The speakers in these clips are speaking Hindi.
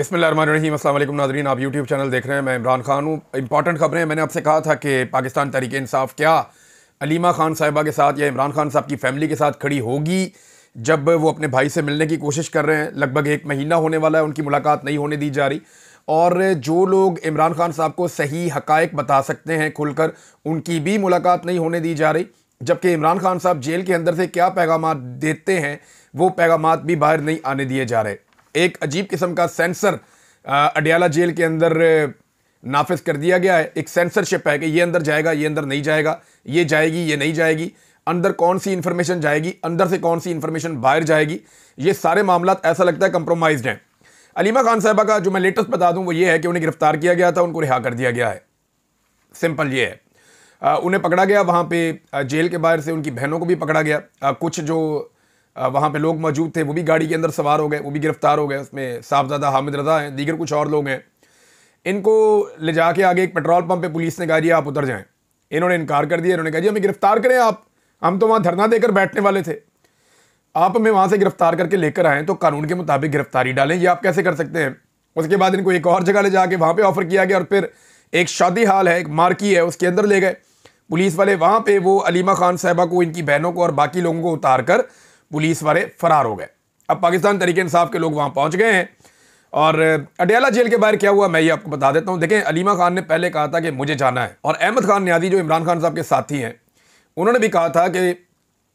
बिस्मिल्लाहिर्रहमानिर्रहीम। अस्सलाम वालेकुम नाज़रीन, आप यूट्यूब चैनल देख रहे हैं। मैं इमरान खान हूँ। इंपॉर्टेंट खबरें। मैंने आपसे कहा था कि पाकिस्तान तहरीक इंसाफ क्या अलीमा खान साहिबा के साथ या इमरान खान साहब की फ़ैमिली के साथ खड़ी होगी जब वो अपने भाई से मिलने की कोशिश कर रहे हैं। लगभग 1 महीना होने वाला है, उनकी मुलाकात नहीं होने दी जा रही। और जो लोग इमरान खान साहब को सही हक़ाइक़ बता सकते हैं खुलकर, उनकी भी मुलाकात नहीं होने दी जा रही। जबकि इमरान खान साहब जेल के अंदर से क्या पैगामात देते हैं, वो पैगामात भी बाहर नहीं आने दिए जा रहे। एक अजीब किस्म का सेंसर अडयाला जेल के अंदर नाफिज कर दिया गया है। एक सेंसरशिप है कि ये अंदर जाएगा, ये अंदर नहीं जाएगा, ये जाएगी, ये नहीं जाएगी, अंदर कौन सी इंफॉर्मेशन जाएगी, अंदर से कौन सी इंफॉर्मेशन बाहर जाएगी। ये सारे मामला ऐसा लगता है कंप्रोमाइज्ड हैं। अलीमा खान साहिबा का जो मैं लेटेस्ट बता दूं वो ये है कि उन्हें गिरफ्तार किया गया था, उनको रिहा कर दिया गया है। सिंपल ये है। उन्हें पकड़ा गया वहाँ पे जेल के बाहर से, उनकी बहनों को भी पकड़ा गया। कुछ जो वहाँ पे लोग मौजूद थे वो भी गाड़ी के अंदर सवार हो गए, वो भी गिरफ्तार हो गए। उसमें साहबजादा हामिद रज़ा हैं, दीगर कुछ और लोग हैं। इनको ले जाके आगे एक पेट्रोल पंप पे पुलिस ने कहा जी आप उतर जाएं। इन्होंने इनकार कर दिया। इन्होंने कहा जी हमें गिरफ्तार करें आप, हम तो वहाँ धरना देकर बैठने वाले थे, आप हमें वहाँ से गिरफ्तार करके लेकर आएँ तो कानून के मुताबिक गिरफ्तारी डालें, ये आप कैसे कर सकते हैं। उसके बाद इनको एक और जगह ले जाके वहाँ पर ऑफर किया गया और फिर एक शादी हाल है, एक मार्की है, उसके अंदर ले गए पुलिस वाले। वहाँ पर वो अलीमा खान साहिबा को, इनकी बहनों को और बाकी लोगों को उतार कर पुलिस वाले फरार हो गए। अब पाकिस्तान तहरीक इंसाफ के लोग वहाँ पहुँच गए हैं। और अडयाला जेल के बाहर क्या हुआ मैं ये आपको बता देता हूँ। देखें, अलीमा खान ने पहले कहा था कि मुझे जाना है, और अहमद खान न्याजी जो इमरान खान साहब के साथी हैं, उन्होंने भी कहा था कि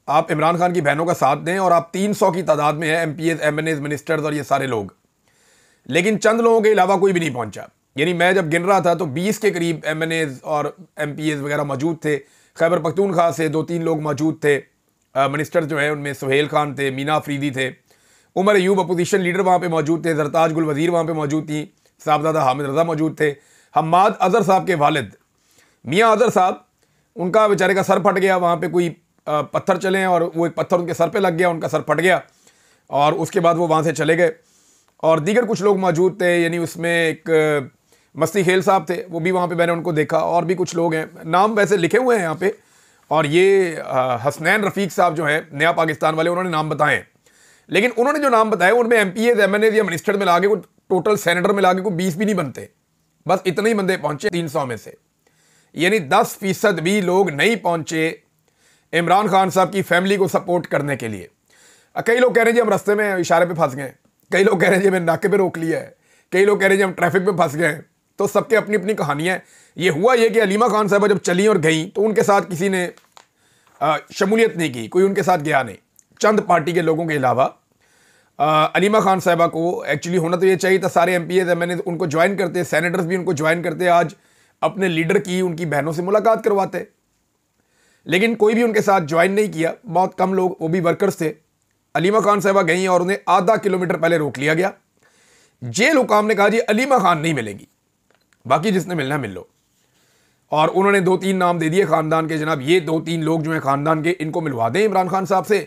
आप इमरान खान की बहनों का साथ दें और आप 300 की तादाद में हैं, MPs, MNAs, मिनिस्टर्स और ये सारे लोग। लेकिन चंद लोगों के अलावा कोई भी नहीं पहुँचा। यानी मैं जब गिन रहा था तो 20 के करीब MNAs और MPs वगैरह मौजूद थे। खैबर पख्तूनख्वा से 2-3 लोग मौजूद थे। मिनिस्टर जो है उनमें सुहेल खान थे, मीना अफरीदी थे, उमर अयूब अपोजिशन लीडर वहाँ पे मौजूद थे, जरताज गुल वज़ीर वहाँ पे मौजूद थी, साहबजादा हामिद रज़ा मौजूद थे, हम्माद अज़हर साहब के वालिद मियाँ अज़हर साहब, उनका बेचारे का सर फट गया। वहाँ पे कोई पत्थर चले और वो एक पत्थर उनके सर पे लग गया, उनका सर फट गया और उसके बाद वो वहाँ से चले गए। और दीगर कुछ लोग मौजूद थे, यानी उसमें एक मस्ती खेल साहब थे, वो भी वहाँ पर मैंने उनको देखा। और भी कुछ लोग हैं, नाम वैसे लिखे हुए हैं यहाँ पर। और ये हसनैन रफ़ीक साहब जो हैं नया पाकिस्तान वाले, उन्होंने नाम बताए हैं। लेकिन उन्होंने जो नाम बताए उनमें MPs, MNAs या मिनिस्टर मिला के, टोटल सेनेटर मिला के 20 भी नहीं बनते। बस इतने ही बंदे पहुंचे 300 में से, यानी 10% भी लोग नहीं पहुंचे इमरान खान साहब की फैमिली को सपोर्ट करने के लिए। कई लोग कह रहे हैं जी हम रास्ते में इशारे पे फंस गए, कई लोग कह रहे हैं जी हमें नाके पे रोक लिया है, कई लोग कह रहे हैं जी हम ट्रैफिक पे फंस गए। तो सबके अपनी अपनी कहानियाँ। ये हुआ ये कि अलीमा खान साहबा जब चली और गई तो उनके साथ किसी ने शमूलियत नहीं की, कोई उनके साथ गया नहीं, चंद पार्टी के लोगों के अलावा। अलीमा खान साहिबा को एक्चुअली होना तो ये चाहिए था, सारे MPs, MNAs उनको ज्वाइन करते, सेनेटर्स भी उनको ज्वाइन करते, आज अपने लीडर की, उनकी बहनों से मुलाकात करवाते। लेकिन कोई भी उनके साथ ज्वाइन नहीं किया, बहुत कम लोग, वो भी वर्कर्स थे। अलीमा खान साहिबा गई और उन्हें आधा किलोमीटर पहले रोक लिया गया। जेल हुकाम ने कहा जी अलीमा खान नहीं मिलेगी, बाकी जिसने मिलना मिल लो। और उन्होंने 2-3 नाम दे दिए ख़ानदान के, जनाब ये 2-3 लोग जो हैं ख़ानदान के, इनको मिलवा दें इमरान खान साहब से।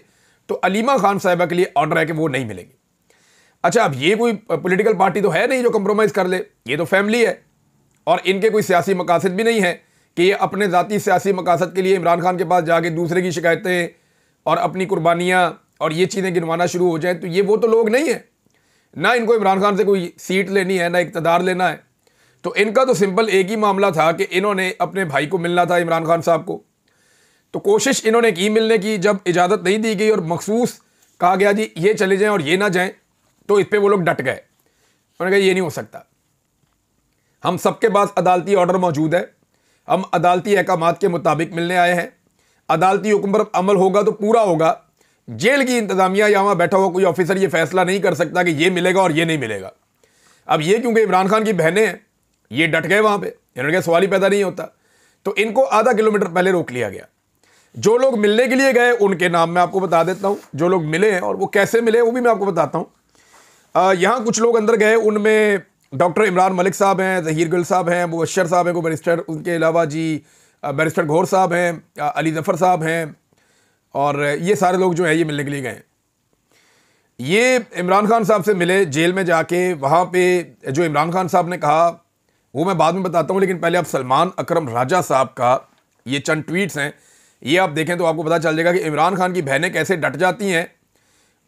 तो अलीमा खान साहिबा के लिए ऑर्डर है कि वो नहीं मिलेगी। अच्छा, अब ये कोई पॉलिटिकल पार्टी तो है नहीं जो कंप्रोमाइज़ कर ले, ये तो फैमिली है और इनके कोई सियासी मकासद भी नहीं है कि ये अपने ज़ाती सियासी मकासद के लिए इमरान खान के पास जाके दूसरे की शिकायतें और अपनी कुर्बानियाँ और ये चीज़ें गिनवाना शुरू हो जाए। तो ये वो तो लोग नहीं है, ना इनको इमरान खान से कोई सीट लेनी है, ना इक़्तिदार लेना है। तो इनका तो सिंपल एक ही मामला था कि इन्होंने अपने भाई को मिलना था, इमरान खान साहब को। तो कोशिश इन्होंने की मिलने की, जब इजाज़त नहीं दी गई और मखसूस कहा गया जी ये चले जाएं और ये ना जाएं, तो इस पर वो लोग डट गए। उन्होंने कहा ये नहीं हो सकता, हम सबके पास अदालती ऑर्डर मौजूद है, हम अदालती अहकामात के मुताबिक मिलने आए हैं, अदालती हुक्म पर अमल होगा तो पूरा होगा। जेल की इंतज़ामिया या वहाँ बैठा हुआ कोई ऑफिसर ये फैसला नहीं कर सकता कि ये मिलेगा और ये नहीं मिलेगा। अब ये क्योंकि इमरान खान की बहनें हैं, ये डट गए वहाँ पे, इन्होंने कहा सवाल ही पैदा नहीं होता। तो इनको आधा किलोमीटर पहले रोक लिया गया। जो लोग मिलने के लिए गए उनके नाम मैं आपको बता देता हूँ, जो लोग मिले हैं और वो कैसे मिले वो भी मैं आपको बताता हूँ। यहाँ कुछ लोग अंदर गए, उनमें डॉक्टर इमरान मलिक साहब हैं, ज़हीर गुल साहब हैं, मुबशर साहब हैं, को बैरिस्टर, उनके अलावा जी बैरिस्टर घोर साहब हैं, अली ज़फ़र साहब हैं, और ये सारे लोग जो हैं ये मिलने के लिए गए। ये इमरान खान साहब से मिले जेल में जाके। वहाँ पे जो इमरान खान साहब ने कहा वो मैं बाद में बताता हूँ, लेकिन पहले आप सलमान अकरम राजा साहब का ये चंद ट्वीट्स हैं, ये आप देखें तो आपको पता चल जाएगा कि इमरान खान की बहनें कैसे डट जाती हैं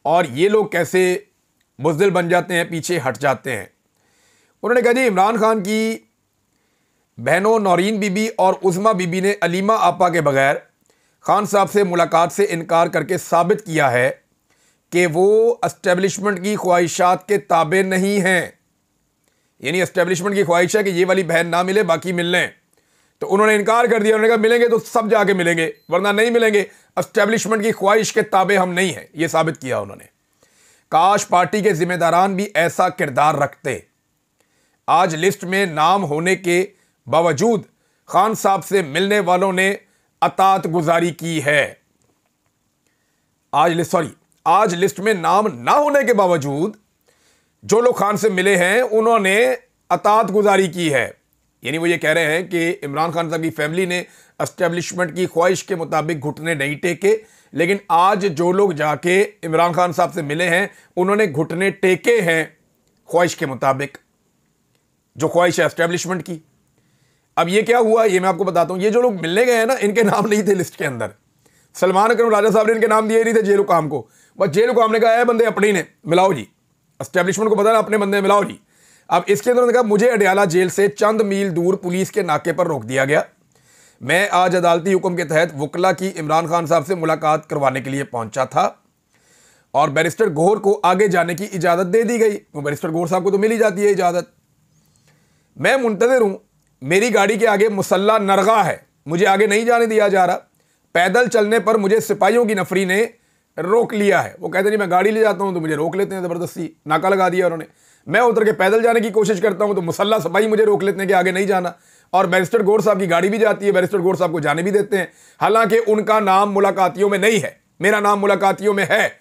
और ये लोग कैसे बुज़दिल बन जाते हैं, पीछे हट जाते हैं। उन्होंने कहा जी इमरान खान की बहनों नौरीन बीबी और उज़मा बीबी ने अलीमा आपा के बगैर खान साहब से मुलाकात से इनकार करके साबित किया है कि वो एस्टेब्लिशमेंट की ख्वाहिशात के ताबे नहीं हैं। यानी एस्टेब्लिशमेंट की ख्वाहिश है कि ये वाली बहन ना मिले बाकी मिल लें, तो उन्होंने इनकार कर दिया। उन्होंने कहा मिलेंगे तो सब जाके मिलेंगे वरना नहीं मिलेंगे, एस्टेब्लिशमेंट की ख्वाहिश के ताबे हम नहीं हैं, ये साबित किया उन्होंने। काश पार्टी के जिम्मेदारान भी ऐसा किरदार रखते। आज लिस्ट में नाम होने के बावजूद खान साहब से मिलने वालों ने अतात गुजारी की है। आज लिस्ट में नाम ना होने के बावजूद जो लोग खान से मिले हैं उन्होंने अतात गुजारी की है। यानी वो ये कह रहे हैं कि इमरान खान साहब की फैमिली ने एस्टेब्लिशमेंट की ख्वाहिश के मुताबिक घुटने नहीं टेके, लेकिन आज जो लोग जाके इमरान खान साहब से मिले हैं उन्होंने घुटने टेके हैं ख्वाहिश के मुताबिक, जो ख्वाहिश है एस्टेब्लिशमेंट की। अब ये क्या हुआ ये मैं आपको बताता हूं। ये जो लोग मिलने गए हैं ना, इनके नाम नहीं थे लिस्ट के अंदर। सलमान अकरम राजा साहब ने इनके नाम दिए नहीं थे जेल हुकाम को। बस जेल हुकाम ने कहा है बंदे अपने ही ने मिलाओ जी, एस्टेब्लिशमेंट को पता ना अपने बंदे मिलाओ जी। अब इसके अंदर उन्होंने कहा मुझे अडयाला जेल से चंद मील दूर पुलिस के नाके पर रोक दिया गया। मैं आज अदालती हुक्म के तहत वकला की इमरान खान साहब से मुलाकात करवाने के लिए पहुंचा था और बैरिस्टर गौहर को आगे जाने की इजाज़त दे दी गई। वो बैरिस्टर गौहर साहब को तो मिल ही जाती है इजाज़त। मैं मुंतज़िर हूं, मेरी गाड़ी के आगे मुसल्ला नरगा है, मुझे आगे नहीं जाने दिया जा रहा। पैदल चलने पर मुझे सिपाहियों की नफरी ने रोक लिया है। वो कहते नहीं मैं गाड़ी ले जाता हूं तो मुझे रोक लेते हैं, ज़बरदस्ती नाका लगा दिया उन्होंने। मैं उतर के पैदल जाने की कोशिश करता हूं तो मुसल्ला सिपाही मुझे रोक लेते हैं कि आगे नहीं जाना। और बैरिस्टर गौहर साहब की गाड़ी भी जाती है, बैरिस्टर गौहर साहब को जाने भी देते हैं, हालांकि उनका नाम मुलाकातियों में नहीं है, मेरा नाम मुलाकातियों में है।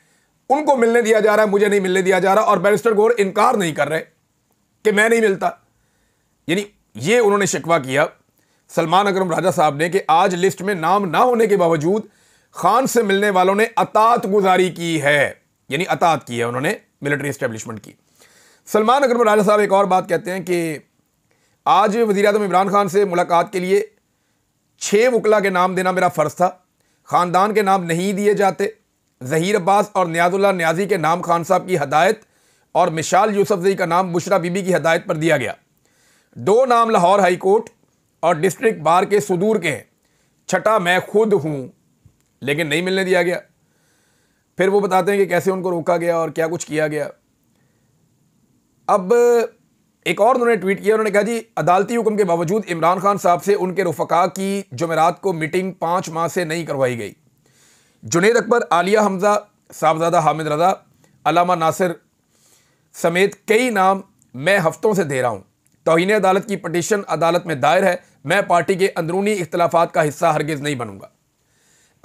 उनको मिलने दिया जा रहा है, मुझे नहीं मिलने दिया जा रहा। और बैरिस्टर गौहर इनकार नहीं कर रहे कि मैं नहीं मिलता। यानी ये उन्होंने शिकवा किया सलमान अकरम राजा साहब ने कि आज लिस्ट में नाम ना होने के बावजूद खान से मिलने वालों ने अतात गुजारी की है। यानी अतात की है उन्होंने मिलिट्री एस्टेब्लिशमेंट की। सलमान अकरम राजा साहब एक और बात कहते हैं कि आज वज़ीर-ए-आज़म इमरान खान से मुलाकात के लिए 6 वकला के नाम देना मेरा फ़र्ज़ था। ख़ानदान के नाम नहीं दिए जाते। ज़हीर अब्बास और नियाज़ुल्लाह नियाज़ी के नाम खान साहब की हदायत और मिशाल यूसुफ़ज़ई का नाम बुशरा बीबी की हदायत पर दिया गया। 2 नाम लाहौर हाई कोर्ट और डिस्ट्रिक्ट बार के सुदूर के हैं, छठा मैं खुद हूं, लेकिन नहीं मिलने दिया गया। फिर वो बताते हैं कि कैसे उनको रोका गया और क्या कुछ किया गया। अब एक और उन्होंने ट्वीट किया, उन्होंने कहा जी अदालती हुक्म के बावजूद इमरान खान साहब से उनके रुफ़का की जुमेरात को मीटिंग 5 माह से नहीं करवाई गई। जुनेद अकबर, आलिया हमजा, साहबजादा हामिद रज़ा, अलामा नासिर समेत कई नाम मैं हफ्तों से दे रहा हूँ। तौहीन अदालत की पटिशन अदालत में दायर है। मैं पार्टी के अंदरूनी इख्तलाफात का हिस्सा हरगिज़ नहीं बनूंगा।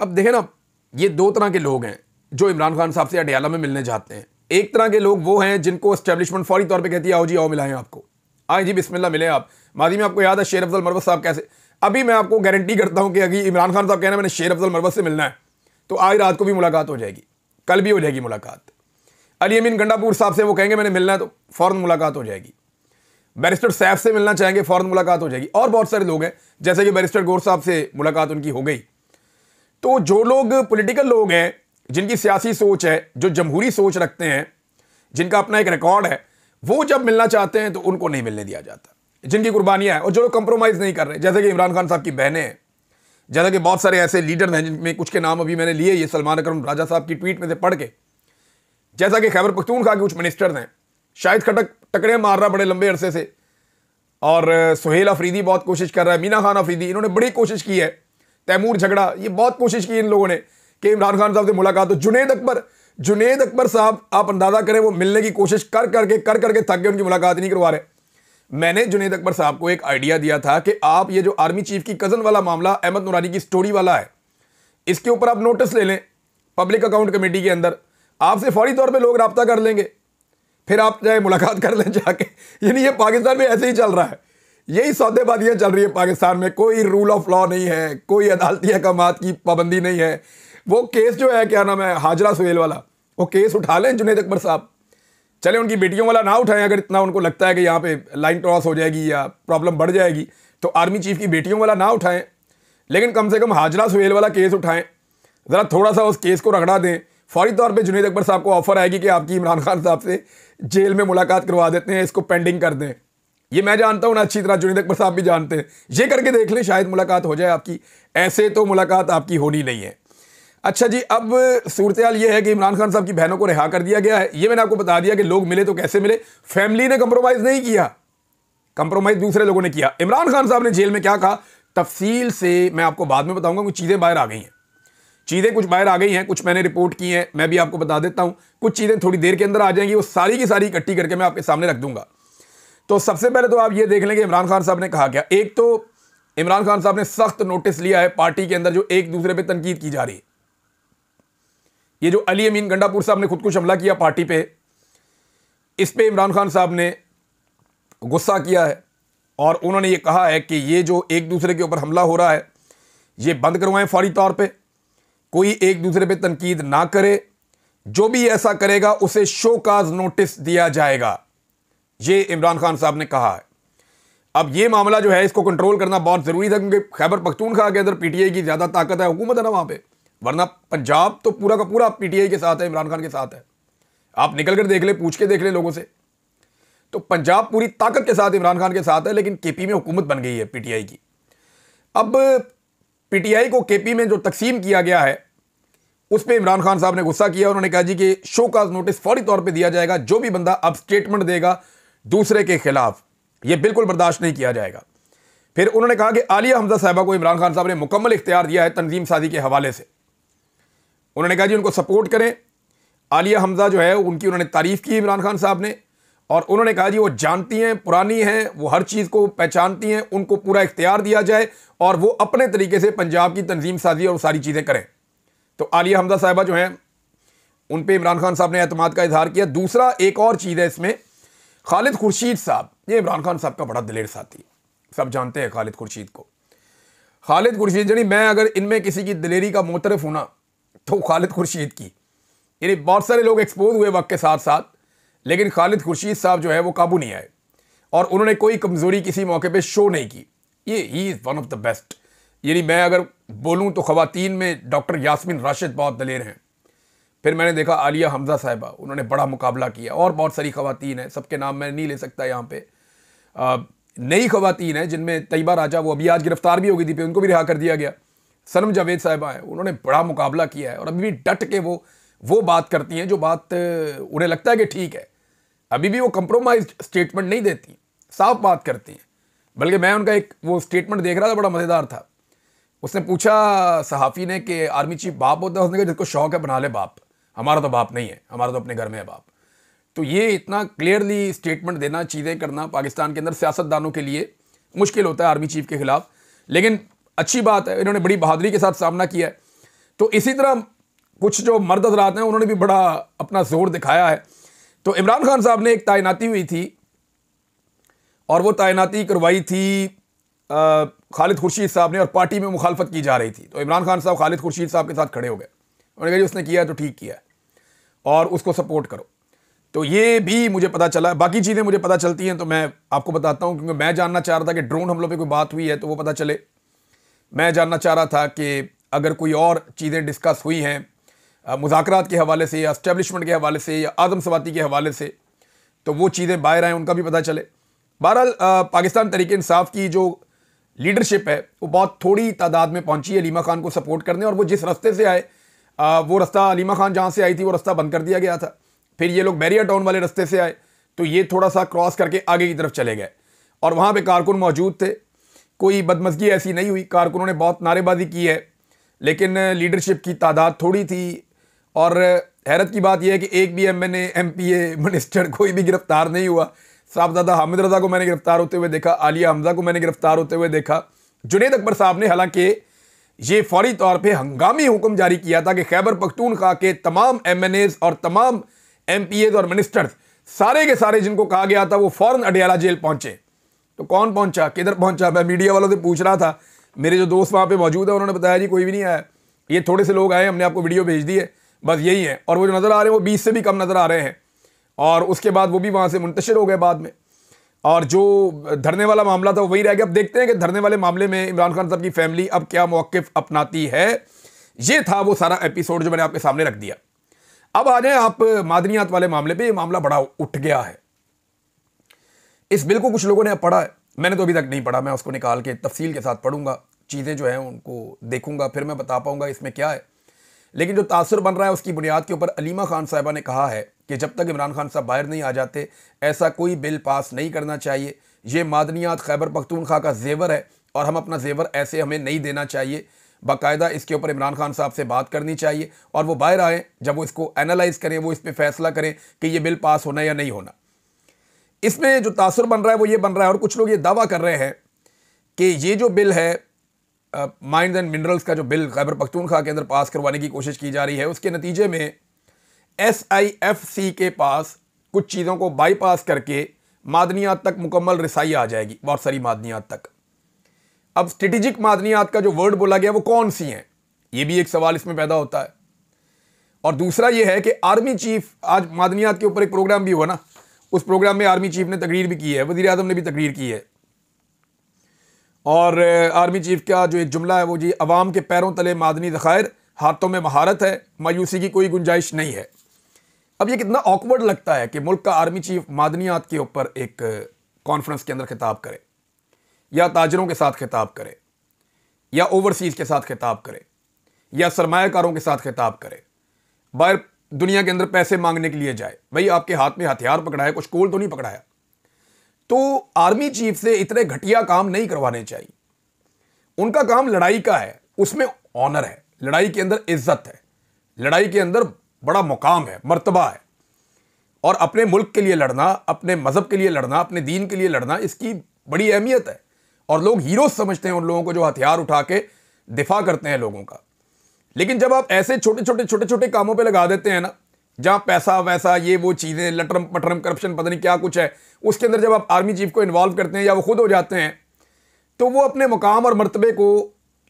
अब देखें ना, ये 2 तरह के लोग हैं जो इमरान खान साहब से अडयाला में मिलने जाते हैं। एक तरह के लोग वो हैं जिनको एस्टेब्लिशमेंट फौरी तौर पे कहती है आओ जी आओ मिलाएं आपको, आए जी बिस्मिल्लाह मिले आप। माजी में आपको याद है शेर अफजल मरवत साहब कैसे, अभी मैं आपको गारंटी करता हूं कि अगर इमरान खान साहब कहना मैंने शेर अफजल मरवत से मिलना है तो आज रात को भी मुलाकात हो जाएगी, कल भी हो जाएगी मुलाकात। अली अमीन गंडापुर साहब से वो कहेंगे मैंने मिलना है तो फ़ौरन मुलाकात हो जाएगी। बैरिस्टर सैफ से मिलना चाहेंगे फ़ौरन मुलाकात हो जाएगी। और बहुत सारे लोग हैं जैसे कि बैरिस्टर गौहर साहब से मुलाकात उनकी हो गई। तो जो लोग पॉलिटिकल लोग हैं, जिनकी सियासी सोच है, जो जमहूरी सोच रखते हैं, जिनका अपना एक रिकॉर्ड है, वो जब मिलना चाहते हैं तो उनको नहीं मिलने दिया जाता, जिनकी कुर्बानियां हैं। और जो लोग कंप्रोमाइज़ नहीं कर रहे, जैसे कि इमरान खान साहब की बहनें हैं, जैसा कि बहुत सारे ऐसे लीडर हैं जिनमें कुछ के नाम अभी मैंने लिए ये सलमान अकरम राजा साहब की ट्वीट में से पढ़ के, जैसा कि खैबर पख्तूनख्वा के कुछ मिनिस्टर्स हैं, शाहिद खटक टकरे मार रहा बड़े लंबे अरसे से, और सुहेल अफरीदी बहुत कोशिश कर रहा है, मीना खान अफरीदी, इन्होंने बड़ी कोशिश की है, तैमूर झगड़ा, ये बहुत कोशिश की इन लोगों ने कि इमरान खान साहब से मुलाकात हो। जुनेद अकबर साहब आप अंदाज़ा करें वो मिलने की कोशिश कर करके थक गए, उनकी मुलाकात नहीं करवा रहे। मैंने जुनेद अकबर साहब को एक आइडिया दिया था कि आप ये जो आर्मी चीफ की कज़न वाला मामला अहमद नूरानी की स्टोरी वाला है, इसके ऊपर आप नोटिस ले लें पब्लिक अकाउंट कमेटी के अंदर, आपसे फौरी तौर पे लोग रब्ता कर लेंगे, फिर आप चाहे मुलाकात कर लें जाके। यानी ये पाकिस्तान में ऐसे ही चल रहा है, यही सौदेबाजियाँ चल रही है पाकिस्तान में। कोई रूल ऑफ लॉ नहीं है, कोई अदालती अहकामात की पाबंदी नहीं है। वो केस जो है क्या नाम है हाजरा सुहेल वाला, वो केस उठा लें जुनेद अकबर साहब, चले उनकी बेटियों वाला ना उठाएं। अगर इतना उनको लगता है कि यहाँ पे लाइन क्रॉस हो जाएगी या प्रॉब्लम बढ़ जाएगी तो आर्मी चीफ की बेटियों वाला ना उठाएं, लेकिन कम से कम हाजरा सुहेल वाला केस उठाएं, ज़रा थोड़ा सा उस केस को रगड़ा दें। फौरी तौर पे जुनेद अकबर साहब को ऑफर आएगी कि आपकी इमरान खान साहब से जेल में मुलाकात करवा देते हैं, इसको पेंडिंग कर दें। ये मैं जानता हूं ना अच्छी तरह, जुनीद अकबर साहब भी जानते हैं। ये करके देख लें, शायद मुलाकात हो जाए आपकी। ऐसे तो मुलाकात आपकी होनी नहीं है। अच्छा जी, अब सूरत हाल ये है कि इमरान खान साहब की बहनों को रिहा कर दिया गया है। ये मैंने आपको बता दिया कि लोग मिले तो कैसे मिले। फैमिली ने कंप्रोमाइज नहीं किया, कंप्रोमाइज दूसरे लोगों ने किया। इमरान खान साहब ने जेल में क्या कहा, तफसील से मैं आपको बाद में बताऊंगा। कुछ चीज़ें बाहर आ गई हैं, चीज़ें कुछ बाहर आ गई हैं, कुछ मैंने रिपोर्ट की हैं, मैं भी आपको बता देता हूं। कुछ चीज़ें थोड़ी देर के अंदर आ जाएंगी, वो सारी की सारी इकट्ठी करके मैं आपके सामने रख दूंगा। तो सबसे पहले तो आप ये देख लेंगे इमरान खान साहब ने कहा क्या। एक तो इमरान खान साहब ने सख्त नोटिस लिया है पार्टी के अंदर जो एक दूसरे पे तनकीद की जा रही है। ये जो अली अमीन गंडापुर साहब ने खुदकुश हमला किया पार्टी पे, इस पे इमरान खान साहब ने गुस्सा किया है और उन्होंने ये कहा है कि ये जो एक दूसरे के ऊपर हमला हो रहा है ये बंद करवाएं फौरी तौर पे, कोई एक दूसरे पे तनकीद ना करे, जो भी ऐसा करेगा उसे शोकाज नोटिस दिया जाएगा, ये इमरान खान साहब ने कहा है। अब ये मामला जो है इसको कंट्रोल करना बहुत ज़रूरी था, क्योंकि खैबर पख्तूनख्वा के अंदर पीटीआई की ज़्यादा ताकत है, हुकूमत है ना वहाँ पे, वरना पंजाब तो पूरा का पूरा पीटीआई के साथ है, इमरान खान के साथ है। आप निकल कर देख ले, पूछ के देख ले लोगों से, तो पंजाब पूरी ताकत के साथ इमरान खान के साथ है, लेकिन केपी में हुकूमत बन गई है पीटीआई की। अब पीटीआई को केपी में जो तकसीम किया गया है उस पर इमरान खान साहब ने गुस्सा किया। उन्होंने कहा जी कि शोकाज नोटिस फौरी तौर पर दिया जाएगा, जो भी बंदा अब स्टेटमेंट देगा दूसरे के खिलाफ यह बिल्कुल बर्दाश्त नहीं किया जाएगा। फिर उन्होंने कहा कि आलिया हमजा साहिबा को इमरान खान साहब ने मुकम्मल इख्तियार दिया है तंजीम साजी के हवाले से। उन्होंने कहा जी उनको सपोर्ट करें। आलिया हमजा जो है उनकी उन्होंने तारीफ की इमरान खान साहब ने, और उन्होंने कहा जी वो जानती हैं, पुरानी हैं, वो हर चीज़ को पहचानती हैं, उनको पूरा इख्तियार दिया जाए और वो अपने तरीके से पंजाब की तंजीम साजी और सारी चीज़ें करें। तो आलिया हमजा साहिबा जो हैं उन पे इमरान खान साहब ने एतमाद का इजहार किया। दूसरा एक और चीज़ है इसमें, खालिद खुर्शीद साहब, ये इमरान खान साहब का बड़ा दिलेर साथी, सब जानते हैं खालिद खुर्शीद को। खालिद खुर्शीद यानी मैं अगर इनमें किसी की दिलेरी का मोतरफ हूं ना तो खालिद खुर्शीद की, यानी बहुत सारे लोग एक्सपोज हुए वक्त के साथ साथ, लेकिन खालिद खुर्शीद साहब जो है वो काबू नहीं आए और उन्होंने कोई कमज़ोरी किसी मौके पे शो नहीं की। ये he is one of the best. यानी मैं अगर बोलूँ तो ख़वातीन में डॉक्टर यास्मीन राशिद बहुत दलेर हैं। फिर मैंने देखा आलिया हमजा साहिबा, उन्होंने बड़ा मुकाबला किया, और बहुत सारी ख़वातीन हैं, सबके नाम मैं नहीं ले सकता यहाँ पे। नई ख़वातीन हैं जिनमें तैयबा राजा, वो अभी आज गिरफ्तार भी हो गई थी, उनको भी रिहा कर दिया गया। सनम जावेद साहिबा हैं, उन्होंने बड़ा मुकाबला किया है और अभी भी डट के वो बात करती हैं जो बात उन्हें लगता है कि ठीक है। अभी भी वो कंप्रोमाइज स्टेटमेंट नहीं देती, साफ बात करती हैं। बल्कि मैं उनका एक वो स्टेटमेंट देख रहा था, बड़ा मज़ेदार था। उसने पूछा सहाफ़ी ने कि आर्मी चीफ बाप होता है? उसने कहा जिसको शौक है बना ले बाप, हमारा तो बाप नहीं है, हमारा तो अपने घर में है बाप। तो ये इतना क्लियरली स्टेटमेंट देना, चीज़ें करना पाकिस्तान के अंदर सियासतदानों के लिए मुश्किल होता है आर्मी चीफ के खिलाफ, लेकिन अच्छी बात है, इन्होंने बड़ी बहादुरी के साथ सामना किया है। तो इसी तरह कुछ जो मर्द हज़रात हैं उन्होंने भी बड़ा अपना जोर दिखाया है। तो इमरान खान साहब ने एक तैनाती हुई थी और वो तैनाती करवाई थी खालिद खुर्शीद साहब ने, और पार्टी में मुखालफत की जा रही थी। तो इमरान खान साहब खालिद खुर्शीद साहब के साथ खड़े हो गए। उन्होंने कहा जी उसने किया है तो ठीक किया है और उसको सपोर्ट करो। तो ये भी मुझे पता चला, बाकी चीज़ें मुझे पता चलती हैं तो मैं आपको बताता हूँ, क्योंकि मैं जानना चाह रहा था कि ड्रोन हमलों पे कोई बात हुई है तो वो पता चले। मैं जानना चाह रहा था कि अगर कोई और चीज़ें डिस्कस हुई हैं मुज़ाकरात के हवाले से या एस्टेब्लिशमेंट के हवाले से या आदम सवाती के हवाले से, तो वो चीज़ें बाहर आएँ, उनका भी पता चले। बहरहाल पाकिस्तान तहरीक इंसाफ की जो लीडरशिप है वो बहुत थोड़ी तादाद में पहुंची है अलीमा खान को सपोर्ट करने, और वो जिस रास्ते से आए वो रास्ता अलीमा खान जहाँ से आई थी वो रास्ता बंद कर दिया गया था। फिर ये लोग बैरिया टाउन वाले रास्ते से आए तो ये थोड़ा सा क्रॉस करके आगे की तरफ चले गए, और वहाँ पे कारकुन मौजूद थे। कोई बदमज़गी ऐसी नहीं हुई, कारकुनों ने बहुत नारेबाजी की है, लेकिन लीडरशिप की तादाद थोड़ी थी। और हैरत की बात यह है कि एक भी MNA MPA मिनिस्टर कोई भी गिरफ्तार नहीं हुआ। साहबजादा हामिद रज़ा को मैंने गिरफ्तार होते हुए देखा, आलिया हमजा को मैंने गिरफ्तार होते हुए देखा। जुनैद अकबर साहब ने हालांकि ये फौरी तौर पे हंगामी हुक्म जारी किया था कि खैबर पख्तूनख्वा के तमाम MNAs और तमाम MPAs और मिनिस्टर्स सारे के सारे जिनको कहा गया था वो फ़ौरन अडियाला जेल पहुंचे। तो कौन पहुंचा, किधर पहुंचा? मैं मीडिया वालों से पूछ रहा था, मेरे जो दोस्त वहाँ पे मौजूद है उन्होंने बताया जी कोई भी नहीं आया, ये थोड़े से लोग आए, हमने आपको वीडियो भेज दी है, बस यही है। और वो जो नज़र आ रहे हैं वो 20 से भी कम नज़र आ रहे हैं, और उसके बाद वो भी वहाँ से मुंतशिर हो गए बाद में। और जो धरने वाला मामला था वो वही रह गया। अब देखते हैं कि धरने वाले मामले में इमरान खान साहब की फैमिली अब क्या मौक़िफ़ अपनाती है। ये था वो सारा एपिसोड जो मैंने आपके सामने रख दिया। अब आ जाए आप मादनियात वाले मामले पे। ये मामला बड़ा उठ गया है। इस बिल को कुछ लोगों ने अब पढ़ा है, मैंने तो अभी तक नहीं पढ़ा। मैं उसको निकाल के तफसील के साथ पढ़ूंगा, चीज़ें जो हैं उनको देखूंगा, फिर मैं बता पाऊंगा इसमें क्या है। लेकिन जो तासुर बन रहा है उसकी बुनियाद के ऊपर अलीमा खान साहिबा ने कहा है कि जब तक इमरान खान साहब बाहर नहीं आ जाते ऐसा कोई बिल पास नहीं करना चाहिए। ये मादनियात खैबर पख्तूनख्वा का जेवर है और हम अपना जेवर ऐसे हमें नहीं देना चाहिए। बाकायदा इसके ऊपर इमरान खान साहब से बात करनी चाहिए और वो बाहर आए, जब वो इसको एनालाइज करें, वो इस पर फैसला करें कि ये बिल पास होना या नहीं होना। इसमें जो तासुर बन रहा है वो ये बन रहा है, और कुछ लोग ये दावा कर रहे हैं कि ये जो बिल है माइंस एंड मिनरल्स का जो बिल खैबर पख्तूनख्वा के अंदर पास करवाने की कोशिश की जा रही है, उसके नतीजे में SIFC के पास कुछ चीज़ों को बाईपास करके मादनियात तक मुकम्मल रसाई आ जाएगी, बहुत सारी मादनियात तक। अब स्ट्रेटेजिक मादनियात का जो वर्ड बोला गया वो कौन सी हैं, ये भी एक सवाल इसमें पैदा होता है। और दूसरा ये है कि आर्मी चीफ, आज मादनियात के ऊपर एक प्रोग्राम भी हुआ ना, उस प्रोग्राम में आर्मी चीफ ने तकरीर भी की है, वज़ीर आज़म ने भी तकरीर की है। और आर्मी चीफ का जो एक जुमला है वो जी, अवाम के पैरों तले मादनी ज़खायर, हाथों में महारत है, मायूसी की कोई गुंजाइश नहीं है। अब ये कितना ऑकवर्ड लगता है कि मुल्क का आर्मी चीफ मादनियात के ऊपर एक कॉन्फ्रेंस के अंदर खिताब करे, या ताजरों के साथ खिताब करे, या ओवरसीज़ के साथ खिताब करे, या सरमायाकारों के साथ खिताब करे, बाहर दुनिया के अंदर पैसे मांगने के लिए जाए। भाई आपके हाथ में हथियार पकड़ा है, कुछ कोल तो नहीं पकड़ाया। तो आर्मी चीफ से इतने घटिया काम नहीं करवाने चाहिए। उनका काम लड़ाई का है, उसमें ऑनर है, लड़ाई के अंदर इज्जत है, लड़ाई के अंदर बड़ा मुकाम है, मर्तबा है। और अपने मुल्क के लिए लड़ना, अपने मजहब के लिए लड़ना, अपने दीन के लिए लड़ना, इसकी बड़ी अहमियत है। और लोग हीरो समझते हैं उन लोगों को जो हथियार उठा के दिफा करते हैं लोगों का। लेकिन जब आप ऐसे छोटे छोटे कामों पे लगा देते हैं ना, जहां पैसा वैसा ये वो चीज़ें, लटरम पटरम करप्शन पता नहीं क्या कुछ है, उसके अंदर जब आप आर्मी चीफ को इन्वॉल्व करते हैं या वो खुद हो जाते हैं, तो वो अपने मुकाम और मर्तबे को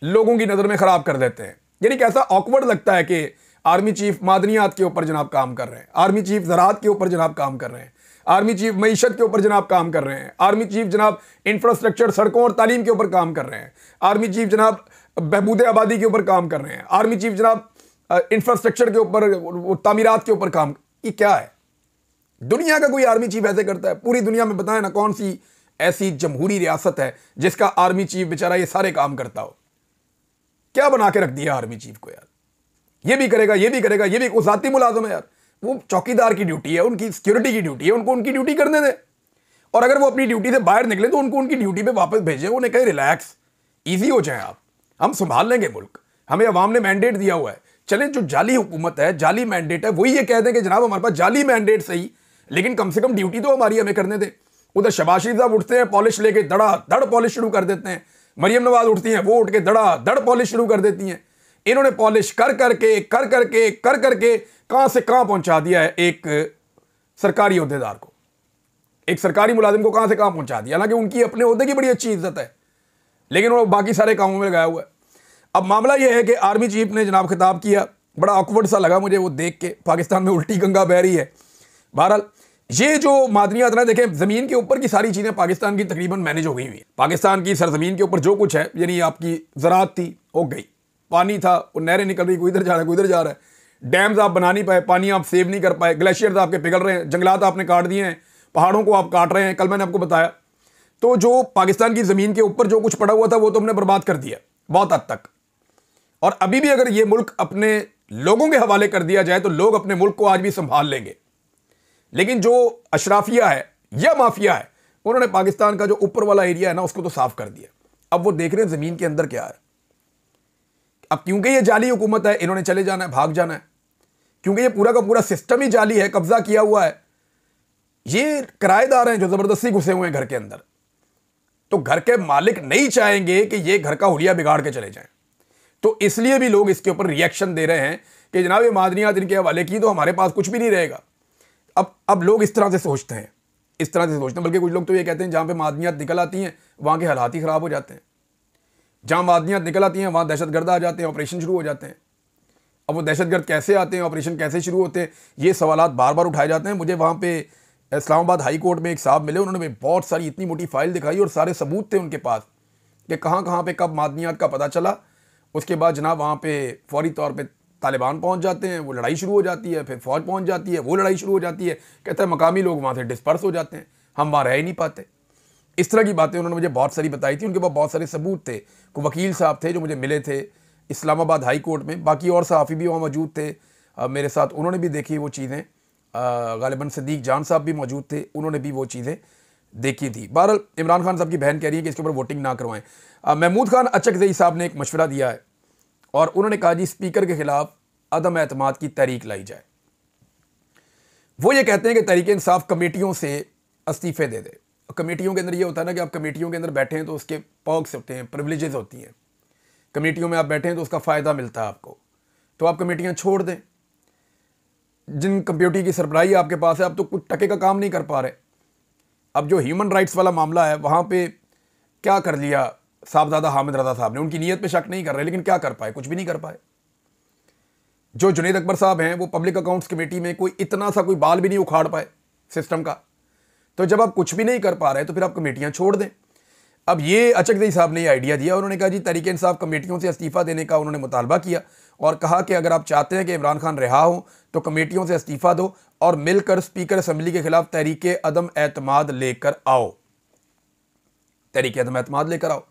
लोगों की नज़र में ख़राब कर देते हैं। यानी कैसा ऑकवर्ड लगता है कि आर्मी चीफ मादनियात के ऊपर जनाब काम कर रहे हैं, आर्मी चीफ ज़राअत के ऊपर जनाब काम कर रहे हैं, आर्मी चीफ मईशत के ऊपर जनाब काम कर रहे हैं, आर्मी चीफ जनाब इंफ्रास्ट्रक्चर, सड़कों और तालीम के ऊपर काम कर रहे हैं, आर्मी चीफ जनाब बहबूद आबादी के ऊपर काम कर रहे हैं, आर्मी चीफ जनाब इंफ्रास्ट्रक्चर के ऊपर, तामीरात के ऊपर काम। ये क्या है? दुनिया का कोई आर्मी चीफ ऐसे करता है? पूरी दुनिया में बताएं ना कौन सी ऐसी जमहूरी रियासत है जिसका आर्मी चीफ बेचारा ये सारे काम करता हो? क्या बना के रख दिया आर्मी चीफ को यार? ये भी करेगा, ये भी करेगा, ये भी ज़ाती मुलाजम है यार। वो चौकीदार की ड्यूटी है, उनकी सिक्योरिटी की ड्यूटी है, उनको उनकी ड्यूटी करने दें। और अगर वो अपनी ड्यूटी से बाहर निकले तो उनको उनकी ड्यूटी पे वापस भेजें, उन्हें कहें रिलैक्स, ईजी हो जाए आप, हम संभाल लेंगे मुल्क, हमें अवाम ने मैंडेट दिया हुआ है। चलें, जो जाली हुकूमत है, जाली मैंडेट है, वही ये कह दें कि जनाब हमारे पास जाली मैंडेट सही, लेकिन कम से कम ड्यूटी तो हमारी हमें करने दें। उधर शहबाज शरीफ साहब उठते हैं, पॉलिश लेके धड़ा धड़ पॉलिश शुरू कर देते हैं। मरियम नवाज उठती हैं, वो उठ के धड़ा धड़ पॉलिश शुरू कर देती हैं। इन्होंने पॉलिश कर करके कहां से कहां पहुंचा दिया है एक सरकारी ओहदेदार को, एक सरकारी मुलाजिम को कहां से कहां पहुंचा दिया। हालांकि उनकी अपने ओहदे की बड़ी अच्छी इज्जत है, लेकिन वो बाकी सारे कामों में लगाया हुआ है। अब मामला यह है कि आर्मी चीफ ने जनाब खिताब किया, बड़ा ऑकवर्ड सा लगा मुझे वो देख के। पाकिस्तान में उल्टी गंगा बह रही है। बहरहाल ये जो मादनियात ना, देखें ज़मीन के ऊपर की सारी चीज़ें पाकिस्तान की तकरीबन मैनेज हो गई हुई हैं। पाकिस्तान की सरजमीन के ऊपर जो कुछ है, यानी आपकी ज़राअत थी हो गई, पानी था, वो नहरें निकल रही, कोई इधर जा रहा है कोई इधर जा रहा है, डैम्स आप बना नहीं पाए, पानी आप सेव नहीं कर पाए, ग्लेशियर्स आपके पिघल रहे हैं, जंगलात आपने काट दिए हैं, पहाड़ों को आप काट रहे हैं, कल मैंने आपको बताया। तो जो पाकिस्तान की ज़मीन के ऊपर जो कुछ पड़ा हुआ था वो तो हमने बर्बाद कर दिया बहुत हद तक। और अभी भी अगर ये मुल्क अपने लोगों के हवाले कर दिया जाए तो लोग अपने मुल्क को आज भी संभाल लेंगे। लेकिन जो अशराफिया है या माफिया है, उन्होंने पाकिस्तान का जो ऊपर वाला एरिया है ना, उसको तो साफ कर दिया। अब वो देख रहे हैं ज़मीन के अंदर क्या है। अब क्योंकि ये जाली हुकूमत है, इन्होंने चले जाना है, भाग जाना है, क्योंकि ये पूरा का पूरा सिस्टम ही जाली है, कब्जा किया हुआ है। ये किराएदार हैं जो ज़बरदस्ती घुसे हुए हैं घर के अंदर। तो घर के मालिक नहीं चाहेंगे कि ये घर का हुलिया बिगाड़ के चले जाएं, तो इसलिए भी लोग इसके ऊपर रिएक्शन दे रहे हैं कि जनाब ये मादनियात इनके हवाले की तो हमारे पास कुछ भी नहीं रहेगा। अब लोग इस तरह से सोचते हैं, इस तरह से सोचते हैं। बल्कि कुछ लोग तो ये कहते हैं जहाँ पे मादनियात निकल आती हैं वहाँ के हालात ही ख़राब हो जाते हैं। जहाँ मादनियात निकल आती हैं वहाँ दहशतगर्द आ जाते हैं, ऑपरेशन शुरू हो जाते हैं। अब वो दहशतगर्द कैसे आते हैं, ऑपरेशन कैसे शुरू होते हैं, ये सवालात बार बार उठाए जाते हैं। मुझे वहाँ पे इस्लामाबाद हाई कोर्ट में एक साहब मिले, उन्होंने बहुत सारी इतनी मोटी फाइल दिखाई और सारे सबूत थे उनके पास कि कहाँ पे कब मादनियात का पता चला। उसके बाद जनाब वहाँ पे फौरी तौर पे तालिबान पहुँच जाते हैं, वो लड़ाई शुरू हो जाती है, फिर फौज पहुँच जाती है, वो लड़ाई शुरू हो जाती है। कहते हैं मकामी लोग वहाँ से डिस्पर्स हो जाते हैं। हम वहाँ रह ही नहीं पाते। इस तरह की बातें उन्होंने मुझे बहुत सारी बताई थी। उनके पास बहुत सारे सबूत थे। कोई वकील साहब थे जो मुझे मिले थे इस्लामाबाद हाई कोर्ट में, बाकी और सहाफ़ी भी वहाँ मौजूद थे मेरे साथ, उन्होंने भी देखी वो चीज़ें। गालिबन सिद्दीक जान साहब भी मौजूद थे, उन्होंने भी वो चीज़ें देखी थी। बहरहाल इमरान खान साहब की बहन कह रही है कि इसके ऊपर वोटिंग ना करवाएं। महमूद खान अचकज़ई साहब ने एक मशवरा दिया है और उन्होंने कहा जी स्पीकर के खिलाफ अदम एतमाद की तहरीक लाई जाए। वो ये कहते हैं कि तहरीक इंसाफ कमेटियों से इस्तीफे दे दे। कमेटियों के अंदर ये होता है ना कि आप कमेटियों के अंदर बैठे हैं तो उसके पर्क्स होते हैं, प्रिविलेजेस होती हैं। कमेटियों में आप बैठे हैं तो उसका फ़ायदा मिलता है आपको, तो आप कमेटियां छोड़ दें। जिन कंप्यूटर की सरबराही आपके पास है, आप तो कुछ टके का काम नहीं कर पा रहे। अब जो ह्यूमन राइट्स वाला मामला है वहाँ पे क्या कर लिया साहबजादा हामिद रज़ा साहब ने, उनकी नीयत पे शक नहीं कर रहे, लेकिन क्या कर पाए, कुछ भी नहीं कर पाए। जो जुनैद अकबर साहब हैं वो पब्लिक अकाउंट्स कमेटी में कोई इतना सा कोई बाल भी नहीं उखाड़ पाए सिस्टम का। तो जब आप कुछ भी नहीं कर पा रहे तो फिर आप कमेटियां छोड़ दें। अब ये अचकज़ई साहब ने ये आइडिया दिया, उन्होंने कहा जी तहरीक इंसाफ कमेटियों से इस्तीफ़ा देने का उन्होंने मुतालबा किया और कहा कि अगर आप चाहते हैं कि इमरान खान रिहा हो तो कमेटियों से इस्तीफ़ा दो और मिलकर स्पीकर असम्बली के खिलाफ तहरीक अदम एतमाद लेकर आओ। तहरीक अदम एतमाद लेकर आओ।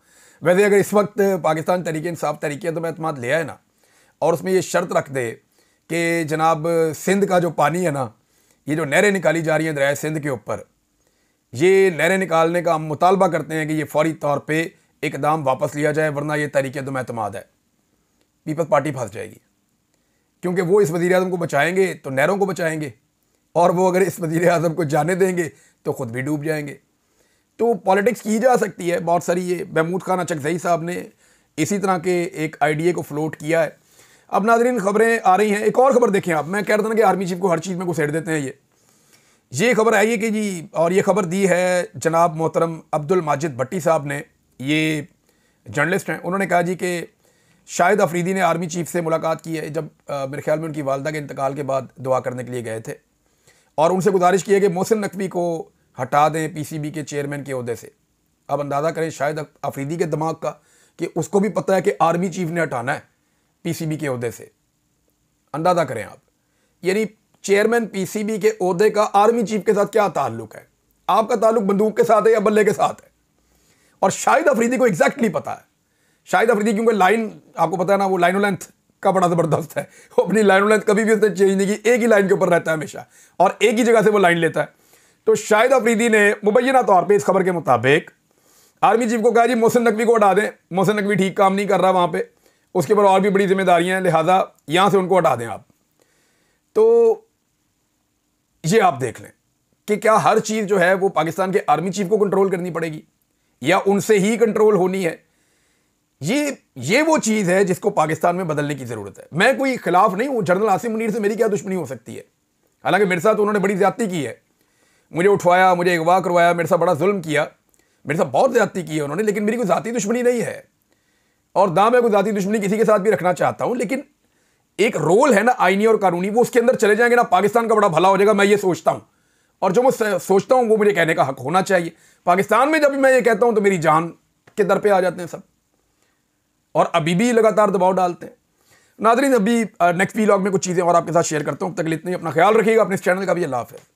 वैसे अगर इस वक्त पाकिस्तान तहरीक इंसाफ तहरीक अदम एतमाद ले आए ना और उसमें ये शर्त रख दे कि जनाब सिंध का जो पानी है ना, ये जो नहरें निकाली जा रही हैं दरिया सिंध के ऊपर, ये नहरें निकालने का हम मुतालबा करते हैं कि ये फौरी तौर पे इकदाम वापस लिया जाए, वरना ये तहरीक अदम एतमाद है, पीपल्स पार्टी फंस जाएगी। क्योंकि वो इस वज़ीर आज़म को बचाएंगे तो नहरों को बचाएंगे, और वो अगर इस वज़ीर आज़म को जाने देंगे तो ख़ुद भी डूब जाएंगे। तो पॉलिटिक्स की जा सकती है बहुत सारी। ये महमूद खान अचकज़ई साहब ने इसी तरह के एक आइडिया को फ्लोट किया है। अब नाज़रीन खबरें आ रही हैं, एक और खबर देखें आप। मैं कह रहा था ना कि आर्मी चीफ को हर चीज़ में घुसेड़ देते हैं। ये खबर आई है कि जी, और ये खबर दी है जनाब मोहतरम अब्दुल माजिद भट्टी साहब ने, ये जर्नलिस्ट हैं। उन्होंने कहा जी कि शाहिद अफरीदी ने आर्मी चीफ से मुलाकात की है जब मेरे ख्याल में उनकी वालदा के इंतकाल के बाद दुआ करने के लिए गए थे, और उनसे गुजारिश की है कि मोहसिन नकवी को हटा दें पीसीबी के चेयरमैन के ओहदे से। अब अंदाज़ा करें शाहिद अफरीदी के दिमाग का कि उसको भी पता है कि आर्मी चीफ ने हटाना है पीसीबी के ओहदे से। अंदाज़ा करें आप, यानी चेयरमैन पीसीबी के ओहदे का आर्मी चीफ के साथ क्या ताल्लुक है? आपका ताल्लुक बंदूक के साथ है या बल्ले के साथ है? और शाहिद अफरीदी को एग्जैक्टली पता है। शाहिद अफरीदी क्योंकि लाइन आपको पता है ना, वो लाइनो लेंथ का बड़ा ज़बरदस्त है। वो अपनी लाइनो लेंथ कभी भी उसने चेंज नहीं की, एक ही लाइन के ऊपर रहता है हमेशा और एक ही जगह से वो लाइन लेता है। तो शाहिद अफरीदी ने मुबैना तौर पर इस खबर के मुताबिक आर्मी चीफ को कहा जी मोहसिन नकवी को हटा दें, मोहसिन नकवी ठीक काम नहीं कर रहा वहाँ पर, उसके ऊपर और भी बड़ी जिम्मेदारियाँ हैं, लिहाजा यहाँ से उनको हटा दें आप। तो ये आप देख लें कि क्या हर चीज़ जो है वो पाकिस्तान के आर्मी चीफ को कंट्रोल करनी पड़ेगी या उनसे ही कंट्रोल होनी है? ये वो चीज़ है जिसको पाकिस्तान में बदलने की ज़रूरत है। मैं कोई खिलाफ नहीं हूँ, जनरल आसिम मुनीर से मेरी क्या दुश्मनी हो सकती है? हालांकि मेरे साथ उन्होंने बड़ी ज़्यादती की है, मुझे उठवाया, मुझे अगवा करवाया, मेरे साथ बड़ा जुल्म किया, मेरे साथ बहुत ज़्यादती की है उन्होंने, लेकिन मेरी कोई ज़ाती दुश्मनी नहीं है और ना मैं कोई ज़ाती दुश्मनी किसी के साथ भी रखना चाहता हूँ। लेकिन एक रोल है ना आईनी और कानूनी, वो उसके अंदर चले जाएंगे ना, पाकिस्तान का बड़ा भला हो जाएगा, मैं ये सोचता हूं। और जो मैं सोचता हूं वो मुझे कहने का हक होना चाहिए। पाकिस्तान में जब मैं ये कहता हूं तो मेरी जान के दर पे आ जाते हैं सब, और अभी भी लगातार दबाव डालते हैं। नाज़रीन अभी नेक्स्ट व्लॉग में कुछ चीज़ें और आपके साथ शेयर करता हूं। तब तक इतनी अपना ख्याल रखिएगा, अपने इस चैनल का भी। अल्लाह हाफ़िज़।